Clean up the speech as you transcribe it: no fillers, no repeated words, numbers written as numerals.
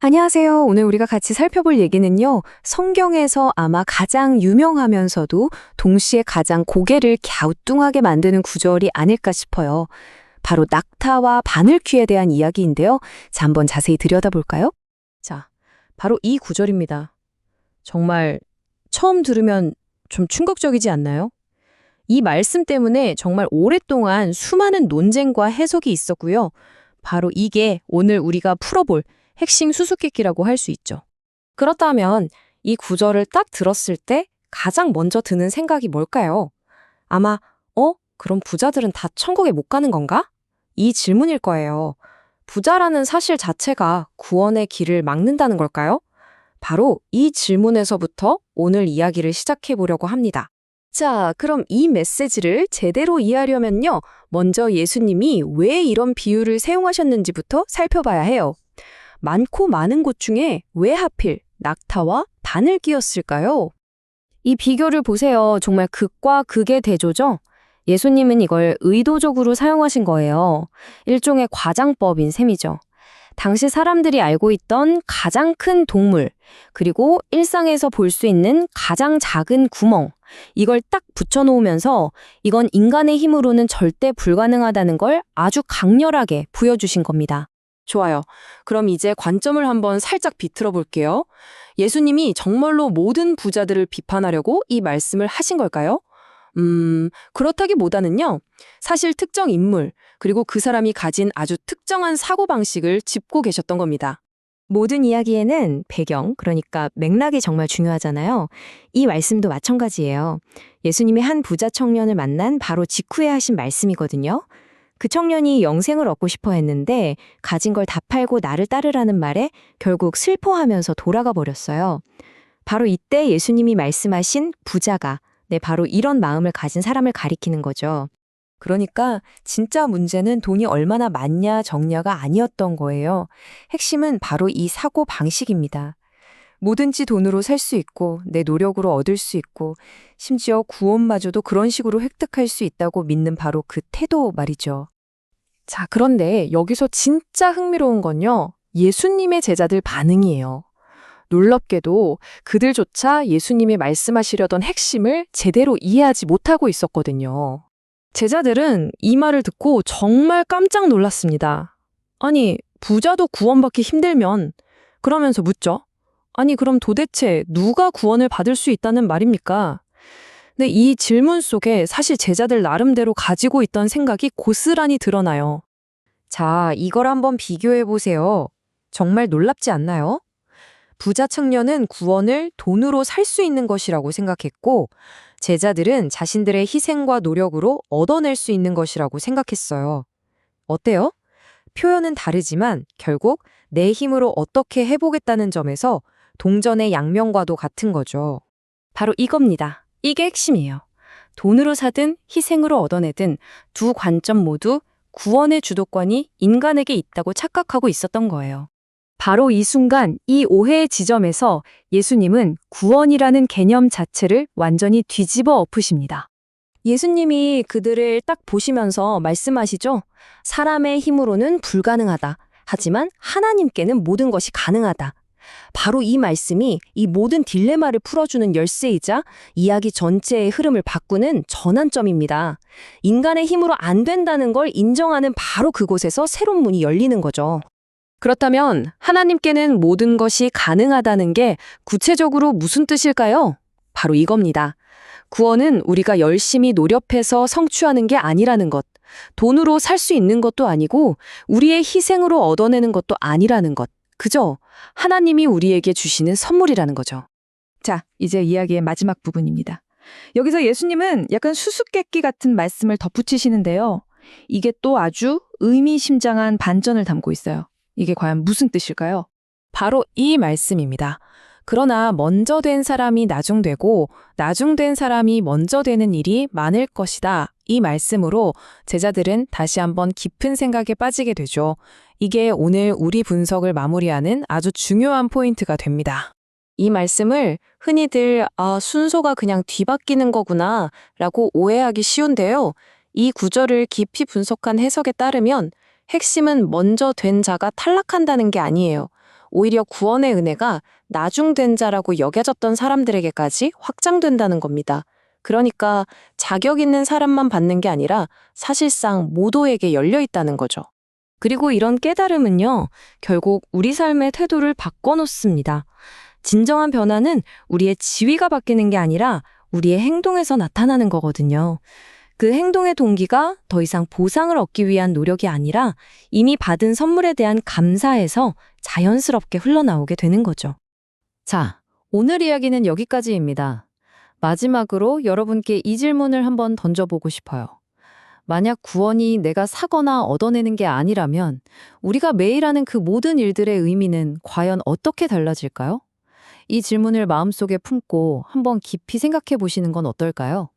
안녕하세요. 오늘 우리가 같이 살펴볼 얘기는요, 성경에서 아마 가장 유명하면서도 동시에 가장 고개를 갸우뚱하게 만드는 구절이 아닐까 싶어요. 바로 낙타와 바늘귀에 대한 이야기인데요. 자, 한번 자세히 들여다볼까요? 자, 바로 이 구절입니다. 정말 처음 들으면 좀 충격적이지 않나요? 이 말씀 때문에 정말 오랫동안 수많은 논쟁과 해석이 있었고요. 바로 이게 오늘 우리가 풀어볼 핵심 수수께끼라고 할 수 있죠. 그렇다면 이 구절을 딱 들었을 때 가장 먼저 드는 생각이 뭘까요? 아마 그럼 부자들은 다 천국에 못 가는 건가? 이 질문일 거예요. 부자라는 사실 자체가 구원의 길을 막는다는 걸까요? 바로 이 질문에서부터 오늘 이야기를 시작해 보려고 합니다. 자, 그럼 이 메시지를 제대로 이해하려면요, 먼저 예수님이 왜 이런 비유를 사용하셨는지부터 살펴봐야 해요. 많고 많은 곳 중에 왜 하필 낙타와 바늘귀였을까요? 이 비교를 보세요. 정말 극과 극의 대조죠? 예수님은 이걸 의도적으로 사용하신 거예요. 일종의 과장법인 셈이죠. 당시 사람들이 알고 있던 가장 큰 동물, 그리고 일상에서 볼 수 있는 가장 작은 구멍, 이걸 딱 붙여놓으면서 이건 인간의 힘으로는 절대 불가능하다는 걸 아주 강렬하게 보여주신 겁니다. 좋아요. 그럼 이제 관점을 한번 살짝 비틀어 볼게요. 예수님이 정말로 모든 부자들을 비판하려고 이 말씀을 하신 걸까요? 그렇다기보다는요. 사실 특정 인물, 그리고 그 사람이 가진 아주 특정한 사고방식을 짚고 계셨던 겁니다. 모든 이야기에는 배경, 그러니까 맥락이 정말 중요하잖아요. 이 말씀도 마찬가지예요. 예수님이 한 부자 청년을 만난 바로 직후에 하신 말씀이거든요. 그 청년이 영생을 얻고 싶어 했는데 가진 걸 다 팔고 나를 따르라는 말에 결국 슬퍼하면서 돌아가 버렸어요. 바로 이때 예수님이 말씀하신 부자가 바로 이런 마음을 가진 사람을 가리키는 거죠. 그러니까 진짜 문제는 돈이 얼마나 많냐 적냐가 아니었던 거예요. 핵심은 바로 이 사고 방식입니다. 뭐든지 돈으로 살 수 있고 내 노력으로 얻을 수 있고 심지어 구원마저도 그런 식으로 획득할 수 있다고 믿는 바로 그 태도 말이죠. 자, 그런데 여기서 진짜 흥미로운 건요, 예수님의 제자들 반응이에요. 놀랍게도 그들조차 예수님이 말씀하시려던 핵심을 제대로 이해하지 못하고 있었거든요. 제자들은 이 말을 듣고 정말 깜짝 놀랐습니다. 아니, 부자도 구원받기 힘들면, 그러면서 묻죠. 아니, 그럼 도대체 누가 구원을 받을 수 있다는 말입니까? 근데 이 질문 속에 사실 제자들 나름대로 가지고 있던 생각이 고스란히 드러나요. 자, 이걸 한번 비교해 보세요. 정말 놀랍지 않나요? 부자 청년은 구원을 돈으로 살 수 있는 것이라고 생각했고, 제자들은 자신들의 희생과 노력으로 얻어낼 수 있는 것이라고 생각했어요. 어때요? 표현은 다르지만 결국 내 힘으로 어떻게 해보겠다는 점에서 동전의 양면과도 같은 거죠. 바로 이겁니다. 이게 핵심이에요. 돈으로 사든 희생으로 얻어내든 두 관점 모두 구원의 주도권이 인간에게 있다고 착각하고 있었던 거예요. 바로 이 순간 이 오해의 지점에서 예수님은 구원이라는 개념 자체를 완전히 뒤집어 엎으십니다. 예수님이 그들을 딱 보시면서 말씀하시죠. 사람의 힘으로는 불가능하다. 하지만 하나님께는 모든 것이 가능하다. 바로 이 말씀이 이 모든 딜레마를 풀어주는 열쇠이자 이야기 전체의 흐름을 바꾸는 전환점입니다. 인간의 힘으로 안 된다는 걸 인정하는 바로 그곳에서 새로운 문이 열리는 거죠. 그렇다면 하나님께는 모든 것이 가능하다는 게 구체적으로 무슨 뜻일까요? 바로 이겁니다. 구원은 우리가 열심히 노력해서 성취하는 게 아니라는 것, 돈으로 살 수 있는 것도 아니고 우리의 희생으로 얻어내는 것도 아니라는 것, 그저 하나님이 우리에게 주시는 선물이라는 거죠. 자, 이제 이야기의 마지막 부분입니다. 여기서 예수님은 약간 수수께끼 같은 말씀을 덧붙이시는데요. 이게 또 아주 의미심장한 반전을 담고 있어요. 이게 과연 무슨 뜻일까요? 바로 이 말씀입니다. 그러나 먼저 된 사람이 나중되고 나중된 사람이 먼저 되는 일이 많을 것이다. 이 말씀으로 제자들은 다시 한번 깊은 생각에 빠지게 되죠. 이게 오늘 우리 분석을 마무리하는 아주 중요한 포인트가 됩니다. 이 말씀을 흔히들 순서가 그냥 뒤바뀌는 거구나 라고 오해하기 쉬운데요. 이 구절을 깊이 분석한 해석에 따르면 핵심은 먼저 된 자가 탈락한다는 게 아니에요. 오히려 구원의 은혜가 나중된 자라고 여겨졌던 사람들에게까지 확장된다는 겁니다. 그러니까 자격 있는 사람만 받는 게 아니라 사실상 모두에게 열려 있다는 거죠. 그리고 이런 깨달음은요, 결국 우리 삶의 태도를 바꿔놓습니다. 진정한 변화는 우리의 지위가 바뀌는 게 아니라 우리의 행동에서 나타나는 거거든요. 그 행동의 동기가 더 이상 보상을 얻기 위한 노력이 아니라 이미 받은 선물에 대한 감사에서 자연스럽게 흘러나오게 되는 거죠. 자, 오늘 이야기는 여기까지입니다. 마지막으로 여러분께 이 질문을 한번 던져보고 싶어요. 만약 구원이 내가 사거나 얻어내는 게 아니라면 우리가 매일 하는 그 모든 일들의 의미는 과연 어떻게 달라질까요? 이 질문을 마음속에 품고 한번 깊이 생각해 보시는 건 어떨까요?